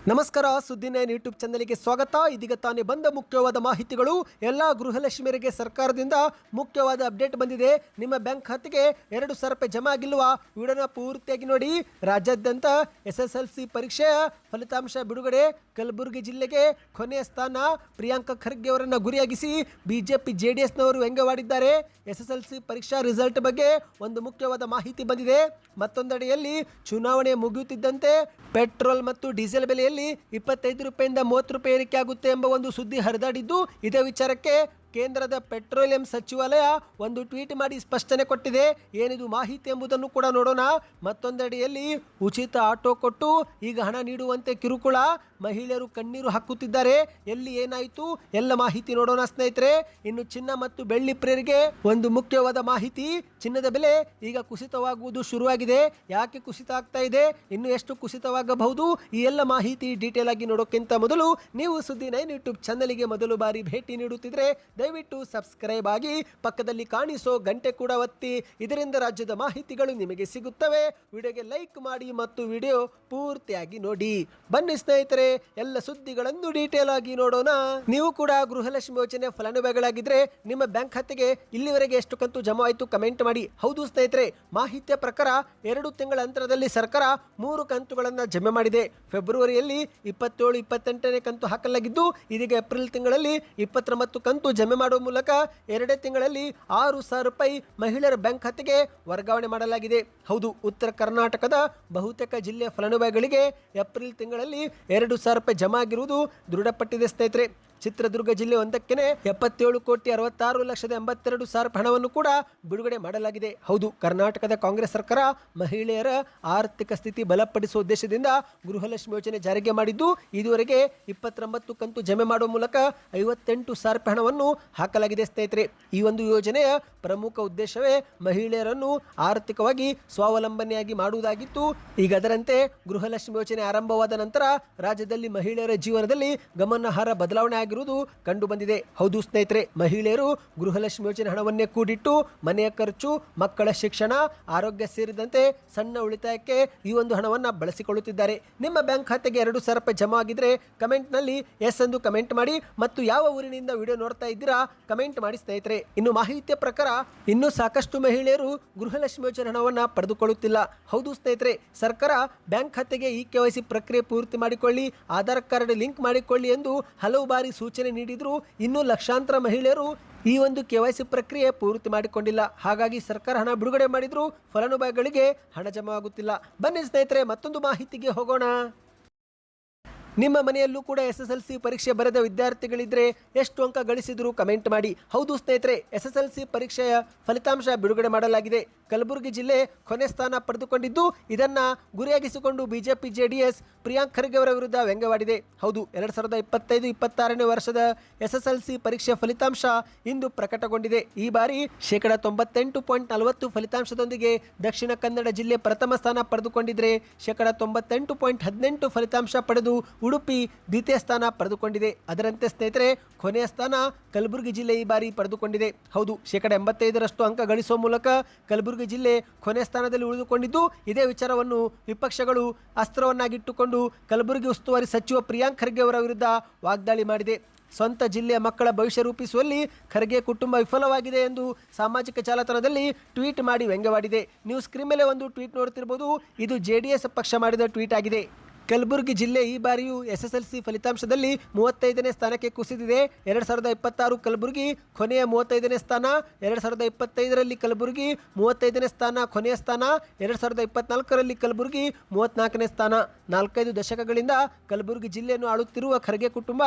ನಮಸ್ಕಾರ. ಸುದ್ದಿ 9 ಯೂಟ್ಯೂಬ್ ಚಾನಲ್ಗೆ ಸ್ವಾಗತ. ಇದೀಗ ತಾನೇ ಬಂದ ಮುಖ್ಯವಾದ ಮಾಹಿತಿಗಳು. ಎಲ್ಲ ಗೃಹಲಕ್ಷ್ಮಿಯರಿಗೆ ಸರ್ಕಾರದಿಂದ ಮುಖ್ಯವಾದ ಅಪ್ಡೇಟ್ ಬಂದಿದೆ. ನಿಮ್ಮ ಬ್ಯಾಂಕ್ ಖಾತೆಗೆ 2,000 ರೂಪಾಯಿ ಜಮಾ ಆಗಿಲ್ವಾ? ವಿಡಿಯೋನ ಪೂರ್ತಿಯಾಗಿ ನೋಡಿ. ರಾಜ್ಯಾದ್ಯಂತ SSLC ಪರೀಕ್ಷೆಯ ಫಲಿತಾಂಶ ಬಿಡುಗಡೆ. ಕಲಬುರಗಿ ಜಿಲ್ಲೆಗೆ ಕೊನೆಯ ಸ್ಥಾನ. ಪ್ರಿಯಾಂಕ ಖರ್ಗೆ ಅವರನ್ನು ಗುರಿಯಾಗಿಸಿ ಬಿಜೆಪಿ JDSನವರು ವ್ಯಂಗ್ಯವಾಡಿದ್ದಾರೆ. SSLC ಪರೀಕ್ಷಾ ರಿಸಲ್ಟ್ ಬಗ್ಗೆ ಒಂದು ಮುಖ್ಯವಾದ ಮಾಹಿತಿ ಬಂದಿದೆ. ಮತ್ತೊಂದೆಡೆಯಲ್ಲಿ ಚುನಾವಣೆ ಮುಗಿಯುತ್ತಿದ್ದಂತೆ ಪೆಟ್ರೋಲ್ ಮತ್ತು ಡೀಸೆಲ್ ಬೆಲೆಯಲ್ಲಿ 25 ರೂಪಾಯಿಂದ 30 ರೂಪಾಯಿ ಏರಿಕೆ ಆಗುತ್ತೆ ಎಂಬ ಒಂದು ಸುದ್ದಿ ಹರಿದಾಡಿದ್ದು, ಇದೇ ವಿಚಾರಕ್ಕೆ ಕೇಂದ್ರದ ಪೆಟ್ರೋಲಿಯಂ ಸಚಿವಾಲಯ ಒಂದು ಟ್ವೀಟ್ ಮಾಡಿ ಸ್ಪಷ್ಟನೆ ಕೊಟ್ಟಿದೆ. ಏನಿದು ಮಾಹಿತಿ ಎಂಬುದನ್ನು ಕೂಡ ನೋಡೋಣ. ಮತ್ತೊಂದೆಡೆಯಲ್ಲಿ ಉಚಿತ ಆಟೋ ಕೊಟ್ಟು ಈಗ ಹಣ ನೀಡುವಂತೆ ಕಿರುಕುಳ. ಮಹಿಳೆಯರು ಕಣ್ಣೀರು ಹಾಕುತ್ತಿದ್ದಾರೆ. ಎಲ್ಲಿ ಏನಾಯಿತು ಎಲ್ಲ ಮಾಹಿತಿ ನೋಡೋಣ ಸ್ನೇಹಿತರೆ. ಇನ್ನು ಚಿನ್ನ ಮತ್ತು ಬೆಳ್ಳಿ ಪ್ರಿಯರಿಗೆ ಒಂದು ಮುಖ್ಯವಾದ ಮಾಹಿತಿ. ಚಿನ್ನದ ಬೆಲೆ ಈಗ ಕುಸಿತವಾಗುವುದು ಶುರುವಾಗಿದೆ. ಯಾಕೆ ಕುಸಿತ ಆಗ್ತಾ ಇದೆ, ಇನ್ನು ಎಷ್ಟು ಕುಸಿತವಾಗಬಹುದು, ಈ ಎಲ್ಲ ಮಾಹಿತಿ ಡೀಟೇಲ್ ಆಗಿ ನೋಡೋಕ್ಕಿಂತ ಮೊದಲು ನೀವು ಸುದ್ದಿ 9 ಯೂಟ್ಯೂಬ್ ಚಾನಲ್ಗೆ ಮೊದಲು ಬಾರಿ ಭೇಟಿ ನೀಡುತ್ತಿದ್ರೆ ದಯವಿಟ್ಟು ಸಬ್ಸ್ಕ್ರೈಬ್ ಆಗಿ, ಪಕ್ಕದಲ್ಲಿ ಕಾಣಿಸೋ ಗಂಟೆ ಕೂಡ ಒತ್ತಿ. ಇದರಿಂದ ರಾಜ್ಯದ ಮಾಹಿತಿಗಳು ನಿಮಗೆ ಸಿಗುತ್ತವೆ. ವಿಡಿಯೋಗೆ ಲೈಕ್ ಮಾಡಿ ಮತ್ತು ವಿಡಿಯೋ ಪೂರ್ತಿಯಾಗಿ ನೋಡಿ. ಬನ್ನಿ ಸ್ನೇಹಿತರೆ, ಎಲ್ಲ ಸುದ್ದಿಗಳನ್ನು ಡೀಟೇಲ್ ಆಗಿ ನೋಡೋಣ. ನೀವು ಕೂಡ ಗೃಹಲಕ್ಷ್ಮಿ ಯೋಜನೆ ಫಲಾನುಭವಿಗಳಾಗಿದ್ರೆ ನಿಮ್ಮ ಬ್ಯಾಂಕ್ ಖಾತೆಗೆ ಇಲ್ಲಿವರೆಗೆ ಎಷ್ಟು ಕಂತು ಜಮಾ ಆಯಿತು ಕಮೆಂಟ್ ಮಾಡಿ. ಹೌದು ಸ್ನೇಹಿತರೆ, ಮಾಹಿತಿಯ ಪ್ರಕಾರ 2 ತಿಂಗಳ ಅಂತರದಲ್ಲಿ ಸರ್ಕಾರ 3 ಕಂತುಗಳನ್ನು ಜಮೆ ಮಾಡಿದೆ. ಫೆಬ್ರವರಿಯಲ್ಲಿ 27, 28ನೇ ಕಂತು ಹಾಕಲಾಗಿದ್ದು, ಇದೀಗ ಏಪ್ರಿಲ್ ತಿಂಗಳಲ್ಲಿ 29 ಕಂತು ಜಮೆ ಮಾಡುವ ಮೂಲಕ 2 ತಿಂಗಳಲ್ಲಿ 6,000 ರೂಪಾಯಿ ಮಹಿಳೆಯರ ಬ್ಯಾಂಕ್ ಖಾತೆಗೆ ವರ್ಗಾವಣೆ ಮಾಡಲಾಗಿದೆ. ಹೌದು, ಉತ್ತರ ಕರ್ನಾಟಕದ ಬಹುತೇಕ ಜಿಲ್ಲೆಯ ಫಲಾನುಭವಿಗಳಿಗೆ ಏಪ್ರಿಲ್ ತಿಂಗಳಲ್ಲಿ 2,000 ರೂಪಾಯಿ ಜಮಾ ಆಗಿರುವುದು ದೃಢಪಟ್ಟಿದೆ ಸ್ನೇಹಿತರೆ. ಚಿತ್ರದುರ್ಗ ಜಿಲ್ಲೆ ಒಂದಕ್ಕೆ 77,66,82,000 ಹಣವನ್ನು ಕೂಡ ಬಿಡುಗಡೆ ಮಾಡಲಾಗಿದೆ. ಹೌದು, ಕರ್ನಾಟಕದ ಕಾಂಗ್ರೆಸ್ ಸರ್ಕಾರ ಮಹಿಳೆಯರ ಆರ್ಥಿಕ ಸ್ಥಿತಿ ಬಲಪಡಿಸುವ ಉದ್ದೇಶದಿಂದ ಗೃಹಲಕ್ಷ್ಮಿ ಯೋಜನೆ ಜಾರಿಗೆ ಮಾಡಿದ್ದು, ಇದುವರೆಗೆ 29 ಕಂತು ಜಮೆ ಮಾಡುವ ಮೂಲಕ 58,000 ಹಣವನ್ನು ಹಾಕಲಾಗಿದೆ ಸ್ನೇಹಿತರೆ. ಈ ಒಂದು ಯೋಜನೆಯ ಪ್ರಮುಖ ಉದ್ದೇಶವೇ ಮಹಿಳೆಯರನ್ನು ಆರ್ಥಿಕವಾಗಿ ಸ್ವಾವಲಂಬನೆಯಾಗಿ ಮಾಡುವುದಾಗಿತ್ತು. ಈಗ ಅದರಂತೆ ಗೃಹಲಕ್ಷ್ಮಿ ಯೋಜನೆ ಆರಂಭವಾದ ನಂತರ ರಾಜ್ಯದಲ್ಲಿ ಮಹಿಳೆಯರ ಜೀವನದಲ್ಲಿ ಗಮನಾರ್ಹ ಬದಲಾವಣೆ ಆಗಿರುವುದು ಕಂಡು ಬಂದಿದೆ. ಹೌದು ಸ್ನೇಹಿತರೆ, ಮಹಿಳೆಯರು ಗೃಹಲಕ್ಷ್ಮಿ ಯೋಜನೆ ಹಣವನ್ನೇ ಕೂಡಿಟ್ಟು ಮನೆಯ ಖರ್ಚು, ಮಕ್ಕಳ ಶಿಕ್ಷಣ, ಆರೋಗ್ಯ ಸೇರಿದಂತೆ ಸಣ್ಣ ಉಳಿತಾಯಕ್ಕೆ ಈ ಒಂದು ಹಣವನ್ನು ಬಳಸಿಕೊಳ್ಳುತ್ತಿದ್ದಾರೆ. ನಿಮ್ಮ ಬ್ಯಾಂಕ್ ಖಾತೆಗೆ 2,000 ರೂಪಾಯಿ ಜಮಾ ಆಗಿದ್ರೆ ಕಮೆಂಟ್ನಲ್ಲಿ ಎಸ್ ಎಂದು ಕಮೆಂಟ್ ಮಾಡಿ ಮತ್ತು ಯಾವ ಊರಿನಿಂದ ವಿಡಿಯೋ ನೋಡ್ತಾ ಇದ್ದೀರಾ ಕಮೆಂಟ್ ಮಾಡಿ ಸ್ನೇಹಿತರೆ. ಇನ್ನು ಮಾಹಿತಿಯ ಪ್ರಕಾರ ಇನ್ನೂ ಸಾಕಷ್ಟು ಮಹಿಳೆಯರು ಗೃಹಲಕ್ಷ್ಮಿ ಯೋಜನೆ ಹಣವನ್ನು ಪಡೆದುಕೊಳ್ಳುತ್ತಿಲ್ಲ. ಹೌದು ಸ್ನೇಹಿತರೆ, ಸರ್ಕಾರ ಬ್ಯಾಂಕ್ ಖಾತೆಗೆ KYC ಪ್ರಕ್ರಿಯೆ ಪೂರ್ತಿ ಮಾಡಿಕೊಳ್ಳಿ, ಆಧಾರ್ ಕಾರ್ಡ್ ಲಿಂಕ್ ಮಾಡಿಕೊಳ್ಳಿ ಎಂದು ಹಲವು ಬಾರಿ ಸೂಚನೆ ನೀಡಿದ್ರು. ಇನ್ನೂ ಲಕ್ಷಾಂತರ ಮಹಿಳೆಯರು ಈ ಒಂದು KYC ಪ್ರಕ್ರಿಯೆ ಪೂರ್ತಿ ಮಾಡಿಕೊಂಡಿಲ್ಲ. ಹಾಗಾಗಿ ಸರ್ಕಾರ ಹಣ ಬಿಡುಗಡೆ ಮಾಡಿದ್ರು ಫಲಾನುಭವಿಗಳಿಗೆ ಹಣ ಜಮಾ ಆಗುತ್ತಿಲ್ಲ. ಬನ್ನಿ ಸ್ನೇಹಿತರೆ, ಮತ್ತೊಂದು ಮಾಹಿತಿಗೆ ಹೋಗೋಣ. ನಿಮ್ಮ ಮನೆಯಲ್ಲೂ ಕೂಡ SSLC ಪರೀಕ್ಷೆ ಬರೆದ ವಿದ್ಯಾರ್ಥಿಗಳಿದ್ರೆ ಎಷ್ಟು ಅಂಕ ಗಳಿಸಿದ್ರು ಕಮೆಂಟ್ ಮಾಡಿ. ಹೌದು ಸ್ನೇಹಿತರೆ, SSLC ಪರೀಕ್ಷೆಯ ಫಲಿತಾಂಶ ಬಿಡುಗಡೆ ಮಾಡಲಾಗಿದೆ. ಕಲಬುರಗಿ ಜಿಲ್ಲೆ ಕೊನೆ ಸ್ಥಾನ ಪಡೆದುಕೊಂಡಿದ್ದು, ಇದನ್ನು ಗುರಿಯಾಗಿಸಿಕೊಂಡು ಬಿಜೆಪಿ JDS ಪ್ರಿಯಾಂಕ್ ಖರ್ಗೆ ಅವರ ವಿರುದ್ಧ ವ್ಯಂಗ್ಯವಾಡಿದೆ. ಹೌದು, 2025-26ನೇ ವರ್ಷದ SSLC ಪರೀಕ್ಷೆ ಫಲಿತಾಂಶ ಇಂದು ಪ್ರಕಟಗೊಂಡಿದೆ. ಈ ಬಾರಿ 98.40% ಫಲಿತಾಂಶದೊಂದಿಗೆ ದಕ್ಷಿಣ ಕನ್ನಡ ಜಿಲ್ಲೆ ಪ್ರಥಮ ಸ್ಥಾನ ಪಡೆದುಕೊಂಡಿದ್ರೆ 98.18% ಫಲಿತಾಂಶ ಪಡೆದು ಉಡುಪಿ ದ್ವಿತೀಯ ಸ್ಥಾನ ಪಡೆದುಕೊಂಡಿದೆ. ಅದರಂತೆ ಸ್ನೇಹಿತರೆ, ಕೊನೆಯ ಸ್ಥಾನ ಕಲಬುರಗಿ ಜಿಲ್ಲೆ ಈ ಬಾರಿ ಪಡೆದುಕೊಂಡಿದೆ. ಹೌದು, 85% ಅಂಕ ಗಳಿಸುವ ಮೂಲಕ ಕಲಬುರಗಿ ಜಿಲ್ಲೆ ಕೊನೆಯ ಸ್ಥಾನದಲ್ಲಿ ಉಳಿದುಕೊಂಡಿದ್ದು, ಇದೇ ವಿಚಾರವನ್ನು ವಿಪಕ್ಷಗಳು ಅಸ್ತ್ರವನ್ನಾಗಿಟ್ಟುಕೊಂಡು ಕಲಬುರಗಿ ಉಸ್ತುವಾರಿ ಸಚಿವ ಪ್ರಿಯಾಂಕ್ ಖರ್ಗೆ ಅವರ ವಿರುದ್ಧ ವಾಗ್ದಾಳಿ ಮಾಡಿದೆ. ಸ್ವಂತ ಜಿಲ್ಲೆಯ ಮಕ್ಕಳ ಭವಿಷ್ಯ ರೂಪಿಸುವಲ್ಲಿ ಖರ್ಗೆ ಕುಟುಂಬ ವಿಫಲವಾಗಿದೆ ಎಂದು ಸಾಮಾಜಿಕ ಜಾಲತಾಣದಲ್ಲಿ ಟ್ವೀಟ್ ಮಾಡಿ ವ್ಯಂಗ್ಯವಾಡಿದೆ. ನೀವು ಸ್ಕ್ರೀನ್ ಮೇಲೆ ಒಂದು ಟ್ವೀಟ್ ನೋಡ್ತಿರ್ಬೋದು. ಇದು JDS ಪಕ್ಷ ಮಾಡಿದ ಟ್ವೀಟ್ ಆಗಿದೆ. ಕಲಬುರಗಿ ಜಿಲ್ಲೆ ಈ ಬಾರಿಯೂ SSLC ಫಲಿತಾಂಶದಲ್ಲಿ 35ನೇ ಸ್ಥಾನಕ್ಕೆ ಕುಸಿದಿದೆ. 2026 ಕಲಬುರಗಿ ಕೊನೆಯ 35ನೇ ಸ್ಥಾನ, 2025ರಲ್ಲಿ ಕಲಬುರಗಿ 35ನೇ ಸ್ಥಾನ ಕೊನೆಯ ಸ್ಥಾನ, 2024ರಲ್ಲಿ ಕಲಬುರಗಿ 34ನೇ ಸ್ಥಾನ. 4-5 ದಶಕಗಳಿಂದ ಕಲಬುರಗಿ ಜಿಲ್ಲೆಯನ್ನು ಆಳುತ್ತಿರುವ ಖರ್ಗೆ ಕುಟುಂಬ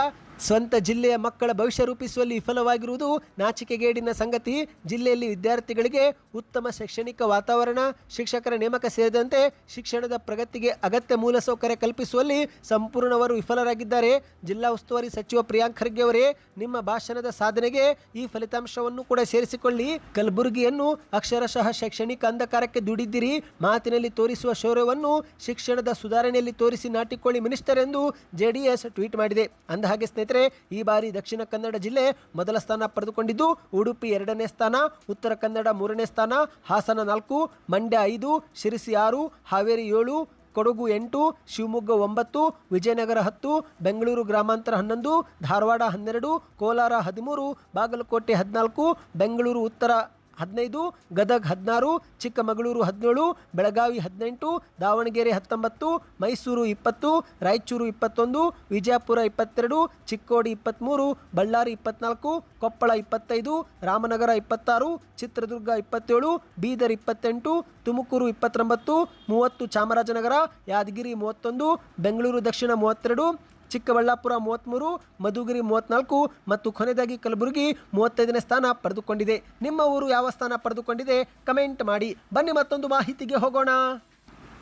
ಸ್ವಂತ ಜಿಲ್ಲೆಯ ಮಕ್ಕಳ ಭವಿಷ್ಯ ರೂಪಿಸುವಲ್ಲಿ ವಿಫಲವಾಗಿರುವುದು ನಾಚಿಕೆಗೇಡಿನ ಸಂಗತಿ. ಜಿಲ್ಲೆಯಲ್ಲಿ ವಿದ್ಯಾರ್ಥಿಗಳಿಗೆ ಉತ್ತಮ ಶೈಕ್ಷಣಿಕ ವಾತಾವರಣ, ಶಿಕ್ಷಕರ ನೇಮಕ ಸೇರಿದಂತೆ ಶಿಕ್ಷಣದ ಪ್ರಗತಿಗೆ ಅಗತ್ಯ ಮೂಲಸೌಕರ್ಯ ಕಲ್ಪಿಸುವಲ್ಲಿ ಸಂಪೂರ್ಣವರು ವಿಫಲರಾಗಿದ್ದಾರೆ. ಜಿಲ್ಲಾ ಉಸ್ತುವಾರಿ ಸಚಿವ ಪ್ರಿಯಾಂಕ್ ಖರ್ಗೆ ಅವರೇ, ನಿಮ್ಮ ಭಾಷಣದ ಸಾಧನೆಗೆ ಈ ಫಲಿತಾಂಶವನ್ನು ಕೂಡ ಸೇರಿಸಿಕೊಳ್ಳಿ. ಕಲಬುರಗಿಯನ್ನು ಅಕ್ಷರಶಃ ಶೈಕ್ಷಣಿಕ ಅಂಧಕಾರಕ್ಕೆ ದುಡಿದಿರಿ. ಮಾತಿನಲ್ಲಿ ತೋರಿಸುವ ಶೌರ್ಯವನ್ನು ಶಿಕ್ಷಣದ ಸುಧಾರಣೆಯಲ್ಲಿ ತೋರಿಸಿ ನಾಟಿಕೊಳ್ಳಿ ಮಿನಿಸ್ಟರ್ ಎಂದು JDS ಟ್ವೀಟ್ ಮಾಡಿದೆ. ಅಂದಹಾಗೆ ಸ್ನೇಹಿತರೆ, ಈ ಬಾರಿ ದಕ್ಷಿಣ ಕನ್ನಡ ಜಿಲ್ಲೆ ಮೊದಲ ಸ್ಥಾನ ಪಡೆದುಕೊಂಡಿದ್ದು, ಉಡುಪಿ 2ನೇ ಸ್ಥಾನ, ಉತ್ತರ ಕನ್ನಡ 3ನೇ ಸ್ಥಾನ, ಹಾಸನ 4, ಮಂಡ್ಯ 5, ಶಿರಸಿ 6, ಹಾವೇರಿ 7, ಕೊಡಗು 8, ಶಿವಮೊಗ್ಗ 9, ವಿಜಯನಗರ 10, ಬೆಂಗಳೂರು ಗ್ರಾಮಾಂತರ 11, ಧಾರವಾಡ 12, ಕೋಲಾರ 13, ಬಾಗಲಕೋಟೆ 14, ಬೆಂಗಳೂರು ಉತ್ತರ 15, ಗದಗ 16, ಚಿಕ್ಕಮಗಳೂರು 17, ಬೆಳಗಾವಿ 18, ದಾವಣಗೆರೆ 19, ಮೈಸೂರು 20, ರಾಯಚೂರು 21, ವಿಜಯಪುರ 22, ಚಿಕ್ಕೋಡಿ 23, ಬಳ್ಳಾರಿ 24, ಕೊಪ್ಪಳ 25, ರಾಮನಗರ 26, ಚಿತ್ರದುರ್ಗ 27, ಬೀದರ್ 28, ತುಮಕೂರು 29, 30 ಚಾಮರಾಜನಗರ, ಯಾದಗಿರಿ 31, ಬೆಂಗಳೂರು ದಕ್ಷಿಣ 32, ಚಿಕ್ಕಬಳ್ಳಾಪುರ 33, ಮಧುಗಿರಿ 34 ಮತ್ತು ಕೊನೆಯದಾಗಿ ಕಲಬುರಗಿ 35ನೇ ಸ್ಥಾನ ಪಡೆದುಕೊಂಡಿದೆ. ನಿಮ್ಮ ಊರು ಯಾವ ಸ್ಥಾನ ಪಡೆದುಕೊಂಡಿದೆ ಕಮೆಂಟ್ ಮಾಡಿ. ಬನ್ನಿ ಮತ್ತೊಂದು ಮಾಹಿತಿಗೆ ಹೋಗೋಣ.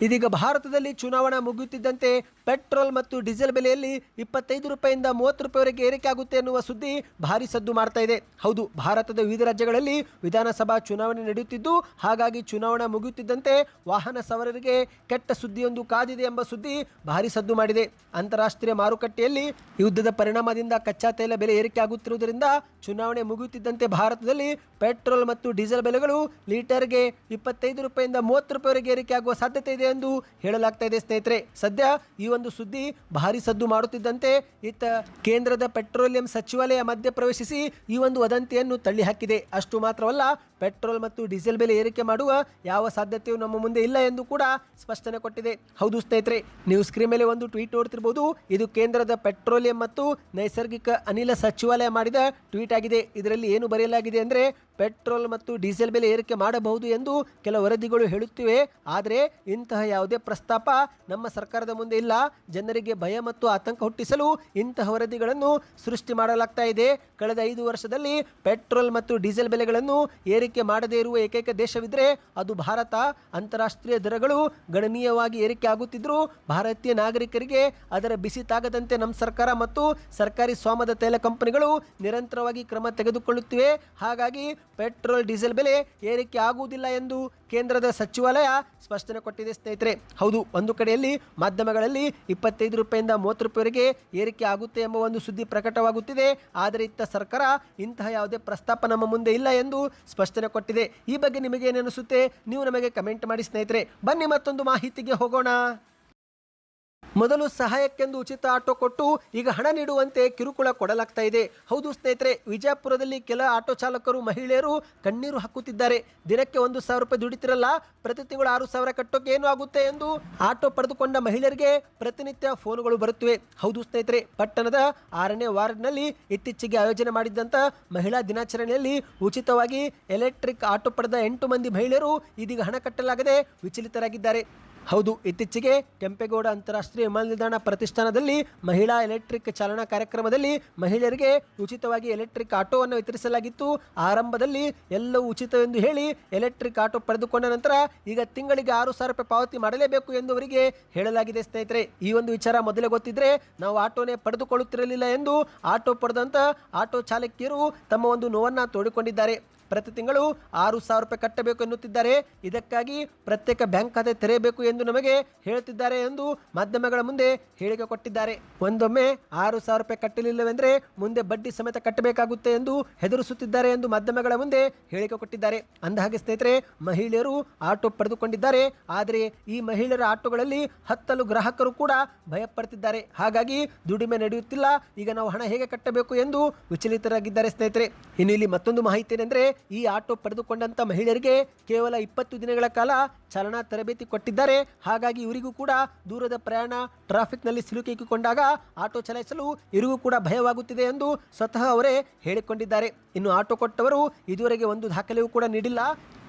ಇದೀಗ ಭಾರತದಲ್ಲಿ ಚುನಾವಣಾ ಮುಗಿಯುತ್ತಿದ್ದಂತೆ ಪೆಟ್ರೋಲ್ ಮತ್ತು ಡೀಸೆಲ್ ಬೆಲೆಯಲ್ಲಿ 25 ರೂಪಾಯಿಂದ 30 ರೂಪಾಯಿವರೆಗೆ ಏರಿಕೆ ಆಗುತ್ತೆ ಎನ್ನುವ ಸುದ್ದಿ ಭಾರಿ ಸದ್ದು ಮಾಡ್ತಾ ಇದೆ. ಹೌದು, ಭಾರತದ ವಿವಿಧ ರಾಜ್ಯಗಳಲ್ಲಿ ವಿಧಾನಸಭಾ ಚುನಾವಣೆ ನಡೆಯುತ್ತಿದ್ದು, ಹಾಗಾಗಿ ಚುನಾವಣಾ ಮುಗಿಯುತ್ತಿದ್ದಂತೆ ವಾಹನ ಸವಾರರಿಗೆ ಕೆಟ್ಟ ಸುದ್ದಿಯೊಂದು ಕಾದಿದೆ ಎಂಬ ಸುದ್ದಿ ಭಾರಿ ಸದ್ದು ಮಾಡಿದೆ. ಅಂತಾರಾಷ್ಟ್ರೀಯ ಮಾರುಕಟ್ಟೆಯಲ್ಲಿ ಯುದ್ಧದ ಪರಿಣಾಮದಿಂದ ಕಚ್ಚಾ ತೈಲ ಬೆಲೆ ಏರಿಕೆ ಆಗುತ್ತಿರುವುದರಿಂದ ಚುನಾವಣೆ ಮುಗಿಯುತ್ತಿದ್ದಂತೆ ಭಾರತದಲ್ಲಿ ಪೆಟ್ರೋಲ್ ಮತ್ತು ಡೀಸೆಲ್ ಬೆಲೆಗಳು ಲೀಟರ್ಗೆ 25 ರೂಪಾಯಿಂದ 30 ರೂಪಾಯಿವರೆಗೆ ಏರಿಕೆ ಆಗುವ ಸಾಧ್ಯತೆ ಇದೆ ಎಂದು ಹೇಳಲಾಗ್ತಾ ಇದೆ. ಸ್ನೇಹಿತರೆ, ಸದ್ಯ ಈ ಒಂದು ಸುದ್ದಿ ಭಾರಿ ಸದ್ದು ಮಾಡುತ್ತಿದ್ದಂತೆ ಇತ್ತ ಕೇಂದ್ರದ ಪೆಟ್ರೋಲಿಯಂ ಸಚಿವಾಲಯ ಮಧ್ಯ ಪ್ರವೇಶಿಸಿ ಈ ಒಂದು ವದಂತಿಯನ್ನು ತಳ್ಳಿ ಹಾಕಿದೆ. ಅಷ್ಟು ಮಾತ್ರವಲ್ಲ, ಪೆಟ್ರೋಲ್ ಮತ್ತು ಡೀಸೆಲ್ ಬೆಲೆ ಏರಿಕೆ ಮಾಡುವ ಯಾವ ಸಾಧ್ಯತೆಯೂ ನಮ್ಮ ಮುಂದೆ ಇಲ್ಲ ಎಂದು ಕೂಡ ಸ್ಪಷ್ಟನೆ ಕೊಟ್ಟಿದೆ. ಹೌದು ಸ್ನೇಹಿತರೆ, ನೀವು ಸ್ಕ್ರೀನ್ ಮೇಲೆ ಒಂದು ಟ್ವೀಟ್ ನೋಡ್ತಿರಬಹುದು. ಇದು ಕೇಂದ್ರದ ಪೆಟ್ರೋಲಿಯಂ ಮತ್ತು ನೈಸರ್ಗಿಕ ಅನಿಲ ಸಚಿವಾಲಯ ಮಾಡಿದ ಟ್ವೀಟ್ ಆಗಿದೆ. ಇದರಲ್ಲಿ ಏನು ಬರೆಯಲಾಗಿದೆ ಅಂದರೆ, ಪೆಟ್ರೋಲ್ ಮತ್ತು ಡೀಸೆಲ್ ಬೆಲೆ ಏರಿಕೆ ಮಾಡಬಹುದು ಎಂದು ಕೆಲ ವರದಿಗಳು ಹೇಳುತ್ತಿವೆ. ಆದರೆ ಇಂತಹ ಯಾವುದೇ ಪ್ರಸ್ತಾಪ ನಮ್ಮ ಸರ್ಕಾರದ ಮುಂದೆ ಇಲ್ಲ. ಜನರಿಗೆ ಭಯ ಮತ್ತು ಆತಂಕ ಹುಟ್ಟಿಸಲು ಇಂತಹ ವರದಿಗಳನ್ನು ಸೃಷ್ಟಿ ಮಾಡಲಾಗ್ತಾ ಇದೆ. ಕಳೆದ 5 ವರ್ಷದಲ್ಲಿ ಪೆಟ್ರೋಲ್ ಮತ್ತು ಡೀಸೆಲ್ ಬೆಲೆಗಳನ್ನು ಏರಿಕೆ ಮಾಡದೇ ಇರುವ ಏಕೈಕ ದೇಶವಿದ್ರೆ ಅದು ಭಾರತ. ಅಂತಾರಾಷ್ಟ್ರೀಯ ದರಗಳು ಗಣನೀಯವಾಗಿ ಏರಿಕೆ ಆಗುತ್ತಿದ್ದರೂ ಭಾರತೀಯ ನಾಗರಿಕರಿಗೆ ಅದರ ಬಿಸಿ ತಾಗದಂತೆ ನಮ್ಮ ಸರ್ಕಾರ ಮತ್ತು ಸರ್ಕಾರಿ ಸ್ವಾಮ್ಯದ ತೈಲ ಕಂಪನಿಗಳು ನಿರಂತರವಾಗಿ ಕ್ರಮ ತೆಗೆದುಕೊಳ್ಳುತ್ತಿವೆ. ಹಾಗಾಗಿ ಪೆಟ್ರೋಲ್ ಡೀಸೆಲ್ ಬೆಲೆ ಏರಿಕೆ ಆಗುವುದಿಲ್ಲ ಎಂದು ಕೇಂದ್ರದ ಸಚಿವಾಲಯ ಸ್ಪಷ್ಟನೆ ಕೊಟ್ಟಿದೆ. ಸ್ನೇಹಿತರೆ, ಹೌದು, ಒಂದು ಕಡೆಯಲ್ಲಿ ಮಾಧ್ಯಮಗಳಲ್ಲಿ 25 ರೂಪಾಯಿಂದ 30 ರೂಪಾಯಿವರೆಗೆ ಏರಿಕೆ ಆಗುತ್ತೆ ಎಂಬ ಒಂದು ಸುದ್ದಿ ಪ್ರಕಟವಾಗುತ್ತಿದೆ. ಆದರೆ ಇತ್ತ ಸರ್ಕಾರ ಇಂತಹ ಯಾವುದೇ ಪ್ರಸ್ತಾಪ ನಮ್ಮ ಮುಂದೆ ಇಲ್ಲ ಎಂದು ಸ್ಪಷ್ಟನೆ ಕೊಟ್ಟಿದೆ. ಈ ಬಗ್ಗೆ ನಿಮಗೆ ಏನಿಸುತ್ತೆ ನೀವು ನಮಗೆ ಕಮೆಂಟ್ ಮಾಡಿ. ಸ್ನೇಹಿತರೆ, ಬನ್ನಿ ಮತ್ತೊಂದು ಮಾಹಿತಿಗೆ ಹೋಗೋಣ. ಮೊದಲು ಸಹಾಯಕ್ಕೆಂದು ಉಚಿತ ಆಟೋ ಕೊಟ್ಟು ಈಗ ಹಣ ನೀಡುವಂತೆ ಕಿರುಕುಳ ಕೊಡಲಾಗ್ತಾ ಇದೆ. ಹೌದು ಸ್ನೇಹಿತರೆ, ವಿಜಯಪುರದಲ್ಲಿ ಕೆಲ ಆಟೋ ಚಾಲಕರು ಮಹಿಳೆಯರು ಕಣ್ಣೀರು ಹಾಕುತ್ತಿದ್ದಾರೆ. ದಿನಕ್ಕೆ 1,000 ರೂಪಾಯಿ ದುಡಿತಿರಲ್ಲ, ಪ್ರತಿ ತಿಂಗಳು 6,000 ಕಟ್ಟೋಕೆ ಏನು ಆಗುತ್ತೆ ಎಂದು ಆಟೋ ಪಡೆದುಕೊಂಡ ಮಹಿಳೆಯರಿಗೆ ಪ್ರತಿನಿತ್ಯ ಫೋನುಗಳು ಬರುತ್ತಿವೆ. ಹೌದು ಸ್ನೇಹಿತರೆ, ಪಟ್ಟಣದ 6ನೇ ವಾರ್ಡ್ನಲ್ಲಿ ಇತ್ತೀಚೆಗೆ ಆಯೋಜನೆ ಮಾಡಿದ್ದಂಥ ಮಹಿಳಾ ದಿನಾಚರಣೆಯಲ್ಲಿ ಉಚಿತವಾಗಿ ಎಲೆಕ್ಟ್ರಿಕ್ ಆಟೋ ಪಡೆದ 8 ಮಂದಿ ಮಹಿಳೆಯರು ಇದೀಗ ಹಣ ಕಟ್ಟಲಾಗದೆ ವಿಚಲಿತರಾಗಿದ್ದಾರೆ. ಹೌದು, ಇತ್ತೀಚೆಗೆ ಕೆಂಪೇಗೌಡ ಅಂತಾರಾಷ್ಟ್ರೀಯ ವಿಮಾನ ನಿಲ್ದಾಣ ಪ್ರತಿಷ್ಠಾನದಲ್ಲಿ ಮಹಿಳಾ ಎಲೆಕ್ಟ್ರಿಕ್ ಚಾಲನಾ ಕಾರ್ಯಕ್ರಮದಲ್ಲಿ ಮಹಿಳೆಯರಿಗೆ ಉಚಿತವಾಗಿ ಎಲೆಕ್ಟ್ರಿಕ್ ಆಟೋವನ್ನು ವಿತರಿಸಲಾಗಿತ್ತು. ಆರಂಭದಲ್ಲಿ ಎಲ್ಲವೂ ಉಚಿತವೆಂದು ಹೇಳಿ ಎಲೆಕ್ಟ್ರಿಕ್ ಆಟೋ ಪಡೆದುಕೊಂಡ ನಂತರ ಈಗ ತಿಂಗಳಿಗೆ 6,000 ರೂಪಾಯಿ ಪಾವತಿ ಮಾಡಲೇಬೇಕು ಎಂದು ಅವರಿಗೆ ಹೇಳಲಾಗಿದೆ. ಸ್ನೇಹಿತರೆ, ಈ ಒಂದು ವಿಚಾರ ಮೊದಲೇ ಗೊತ್ತಿದ್ರೆ ನಾವು ಆಟೋನೇ ಪಡೆದುಕೊಳ್ಳುತ್ತಿರಲಿಲ್ಲ ಎಂದು ಆಟೋ ಪಡೆದಂಥ ಆಟೋ ಚಾಲಕಿಯರು ತಮ್ಮ ಒಂದು ನೋವನ್ನು ತೋಡಿಕೊಂಡಿದ್ದಾರೆ. ಪ್ರತಿ ತಿಂಗಳು 6,000 ರೂಪಾಯಿ ಕಟ್ಟಬೇಕು ಎನ್ನುತ್ತಿದ್ದಾರೆ. ಇದಕ್ಕಾಗಿ ಪ್ರತ್ಯೇಕ ಬ್ಯಾಂಕ್ ಖಾತೆ ತೆರೆಯಬೇಕು ಎಂದು ನಮಗೆ ಹೇಳುತ್ತಿದ್ದಾರೆ ಎಂದು ಮಾಧ್ಯಮಗಳ ಮುಂದೆ ಹೇಳಿಕೆ ಕೊಟ್ಟಿದ್ದಾರೆ. ಒಂದೊಮ್ಮೆ 6,000 ರೂಪಾಯಿ ಕಟ್ಟಲಿಲ್ಲವೆಂದರೆ ಮುಂದೆ ಬಡ್ಡಿ ಸಮೇತ ಕಟ್ಟಬೇಕಾಗುತ್ತೆ ಎಂದು ಹೆದರಿಸುತ್ತಿದ್ದಾರೆ ಎಂದು ಮಾಧ್ಯಮಗಳ ಮುಂದೆ ಹೇಳಿಕೆ ಕೊಟ್ಟಿದ್ದಾರೆ. ಅಂದಹಾಗೆ ಸ್ನೇಹಿತರೆ, ಮಹಿಳೆಯರು ಆಟೋ ಪಡೆದುಕೊಂಡಿದ್ದಾರೆ. ಆದರೆ ಈ ಮಹಿಳೆಯರ ಆಟೋಗಳಲ್ಲಿ ಹತ್ತಲು ಗ್ರಾಹಕರು ಕೂಡ ಭಯಪಡ್ತಿದ್ದಾರೆ. ಹಾಗಾಗಿ ದುಡಿಮೆ ನಡೆಯುತ್ತಿಲ್ಲ, ಈಗ ನಾವು ಹಣ ಹೇಗೆ ಕಟ್ಟಬೇಕು ಎಂದು ವಿಚಲಿತರಾಗಿದ್ದಾರೆ. ಸ್ನೇಹಿತರೆ, ಇನ್ನು ಇಲ್ಲಿ ಮತ್ತೊಂದು ಮಾಹಿತಿ ಏನೆಂದರೆ, ಈ ಆಟೋ ಪಡೆದುಕೊಂಡಂತ ಮಹಿಳೆಯರಿಗೆ ಕೇವಲ 20 ದಿನಗಳ ಕಾಲ ಚಾಲನಾ ತರಬೇತಿ ಕೊಟ್ಟಿದ್ದಾರೆ. ಹಾಗಾಗಿ ಇವರಿಗೂ ಕೂಡ ದೂರದ ಪ್ರಯಾಣ, ಟ್ರಾಫಿಕ್ನಲ್ಲಿ ಸಿಲುಕಿಕೊಂಡಾಗ ಆಟೋ ಚಲಾಯಿಸಲು ಇವರಿಗೂ ಕೂಡ ಭಯವಾಗುತ್ತಿದೆ ಎಂದು ಸ್ವತಃ ಅವರೇ ಹೇಳಿಕೊಂಡಿದ್ದಾರೆ. ಇನ್ನು ಆಟೋ ಕೊಟ್ಟವರು ಇದುವರೆಗೆ ಒಂದು ದಾಖಲೆಯೂ ಕೂಡ ನೀಡಿಲ್ಲ.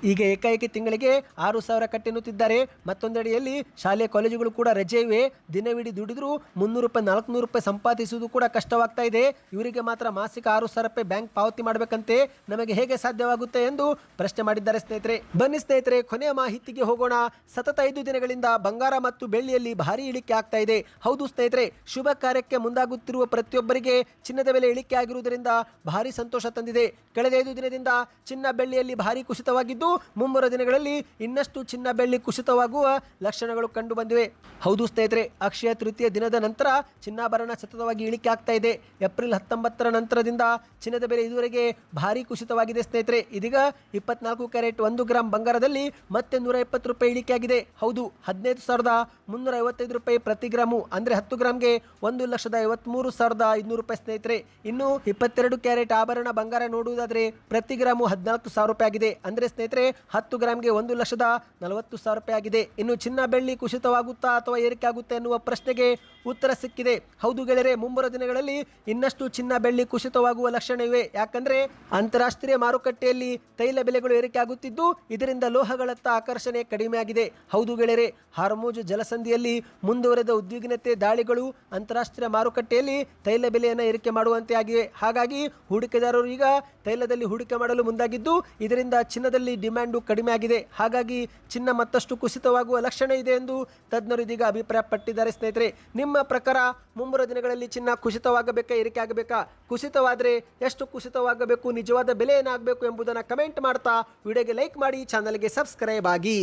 ಈಗ ಏಕಾಏಕಿ ತಿಂಗಳಿಗೆ 6,000 ಕಟ್ಟೆನ್ನುತ್ತಿದ್ದಾರೆ. ಮತ್ತೊಂದೆಡೆಯಲ್ಲಿ ಶಾಲೆ ಕಾಲೇಜುಗಳು ಕೂಡ ರಜೆ ಇವೆ. ದಿನವಿಡೀ ದುಡಿದ್ರು 300 ರೂಪಾಯಿ 400 ರೂಪಾಯಿ ಸಂಪಾದಿಸುವುದು ಕೂಡ ಕಷ್ಟವಾಗ್ತಾ ಇದೆ. ಇವರಿಗೆ ಮಾತ್ರ ಮಾಸಿಕ 6,000 ರೂಪಾಯಿ ಬ್ಯಾಂಕ್ ಪಾವತಿ ಮಾಡಬೇಕಂತೆ. ನಮಗೆ ಹೇಗೆ ಸಾಧ್ಯವಾಗುತ್ತೆ ಎಂದು ಪ್ರಶ್ನೆ ಮಾಡಿದ್ದಾರೆ. ಸ್ನೇಹಿತರೆ, ಬನ್ನಿ ಸ್ನೇಹಿತರೆ, ಕೊನೆಯ ಮಾಹಿತಿಗೆ ಹೋಗೋಣ. ಸತತ 5 ದಿನಗಳಿಂದ ಬಂಗಾರ ಮತ್ತು ಬೆಳ್ಳಿಯಲ್ಲಿ ಭಾರಿ ಇಳಿಕೆ ಆಗ್ತಾ ಇದೆ. ಹೌದು ಸ್ನೇಹಿತರೆ, ಶುಭ ಕಾರ್ಯಕ್ಕೆ ಮುಂದಾಗುತ್ತಿರುವ ಪ್ರತಿಯೊಬ್ಬರಿಗೆ ಚಿನ್ನದ ಬೆಲೆ ಇಳಿಕೆ ಆಗಿರುವುದರಿಂದ ಭಾರಿ ಸಂತೋಷ ತಂದಿದೆ. ಕಳೆದ 5 ದಿನದಿಂದ ಚಿನ್ನ ಬೆಳ್ಳಿಯಲ್ಲಿ ಭಾರಿ ಕುಸಿತವಾಗಿದ್ದು ಮುಂಬರುವ ದಿನಗಳಲ್ಲಿ ಇನ್ನಷ್ಟು ಚಿನ್ನ ಬೆಳ್ಳಿ ಕುಸಿತವಾಗುವ ಲಕ್ಷಣಗಳು ಕಂಡು ಬಂದಿವೆ. ಹೌದು ಸ್ನೇಹಿತರೆ, ಅಕ್ಷಯ ತೃತೀಯ ದಿನದ ನಂತರ ಚಿನ್ನಾಭರಣ ಸತತವಾಗಿ ಇಳಿಕೆ ಆಗ್ತಾ ಇದೆ. ಏಪ್ರಿಲ್ 19ರ ನಂತರದಿಂದ ಚಿನ್ನದ ಬೆಲೆ ಇದುವರೆಗೆ ಭಾರಿ ಕುಸಿತವಾಗಿದೆ ಸ್ನೇಹಿತರೆ. ಇದೀಗ 24 ಕ್ಯಾರೆಟ್ 1 ಗ್ರಾಂ ಬಂಗಾರದಲ್ಲಿ ಮತ್ತೆ 120 ರೂಪಾಯಿ ಇಳಿಕೆಯಾಗಿದೆ. ಹೌದು, 15,355 ರೂಪಾಯಿ ಪ್ರತಿ ಗ್ರಾಮು, ಅಂದ್ರೆ 10 ಗ್ರಾಮ್ಗೆ 1,53,500 ರೂಪಾಯಿ ಸ್ನೇಹಿತರೆ. ಇನ್ನು 22 ಕ್ಯಾರೆಟ್ ಆಭರಣ ಬಂಗಾರ ನೋಡುವುದಾದ್ರೆ ಪ್ರತಿ ಗ್ರಾಮು 14,000 ರೂಪಾಯಿ ಆಗಿದೆ. ಅಂದ್ರೆ ಸ್ನೇಹಿತರೆ 10 ಗ್ರಾಮ್ಗೆ 1,40,000 ರೂಪಾಯಿ ಆಗಿದೆ. ಇನ್ನು ಚಿನ್ನ ಬೆಳ್ಳಿ ಕುಸಿತವಾಗುತ್ತಾ ಅಥವಾ ಏರಿಕೆ ಆಗುತ್ತೆ ಎನ್ನುವ ಪ್ರಶ್ನೆಗೆ ಉತ್ತರ ಸಿಕ್ಕಿದೆ. ಹೌದು ಗೆಳೆಯರೆ, ಮುಂಬರುವ ದಿನಗಳಲ್ಲಿ ಇನ್ನಷ್ಟು ಚಿನ್ನ ಬೆಳ್ಳಿ ಕುಸಿತವಾಗುವ ಲಕ್ಷಣ ಇವೆ. ಯಾಕಂದ್ರೆ ಅಂತಾರಾಷ್ಟ್ರೀಯ ಮಾರುಕಟ್ಟೆಯಲ್ಲಿ ತೈಲ ಬೆಲೆಗಳು ಏರಿಕೆ ಆಗುತ್ತಿದ್ದು ಇದರಿಂದ ಲೋಹಗಳತ್ತ ಆಕರ್ಷಣೆ ಕಡಿಮೆ ಆಗಿದೆ. ಹೌದು ಗೆಳೆಯರೆ, ಹಾರ್ಮುಜ್ ಜಲಸಂಧಿಯಲ್ಲಿ ಮುಂದುವರೆದ ಉದ್ವಿಗ್ನತೆ ದಾಳಿಗಳು ಅಂತಾರಾಷ್ಟ್ರೀಯ ಮಾರುಕಟ್ಟೆಯಲ್ಲಿ ತೈಲ ಬೆಲೆಯನ್ನು ಏರಿಕೆ ಮಾಡುವಂತೆ ಆಗಿವೆ. ಹಾಗಾಗಿ ಹೂಡಿಕೆದಾರರು ಈಗ ತೈಲದಲ್ಲಿ ಹೂಡಿಕೆ ಮಾಡಲು ಮುಂದಾಗಿದ್ದು ಇದರಿಂದ ಚಿನ್ನದಲ್ಲಿ ಡಿಮ್ಯಾಂಡು ಕಡಿಮೆ ಆಗಿದೆ. ಹಾಗಾಗಿ ಚಿನ್ನ ಮತ್ತಷ್ಟು ಕುಸಿತವಾಗುವ ಲಕ್ಷಣ ಇದೆ ಎಂದು ತಜ್ಞರು ಇದೀಗ ಅಭಿಪ್ರಾಯಪಟ್ಟಿದ್ದಾರೆ ಸ್ನೇಹಿತರೆ. ನಿಮ್ಮ ಪ್ರಕಾರ ಮುಂಬರುವ ದಿನಗಳಲ್ಲಿ ಚಿನ್ನ ಕುಸಿತವಾಗಬೇಕಾ ಏರಿಕೆ ಆಗಬೇಕಾ? ಕುಸಿತವಾದರೆ ಎಷ್ಟು ಕುಸಿತವಾಗಬೇಕು, ನಿಜವಾದ ಬೆಲೆ ಏನಾಗಬೇಕು ಎಂಬುದನ್ನು ಕಮೆಂಟ್ ಮಾಡ್ತಾ ವಿಡಿಯೋಗೆ ಲೈಕ್ ಮಾಡಿ, ಚಾನಲ್ಗೆ ಸಬ್ಸ್ಕ್ರೈಬ್ ಆಗಿ.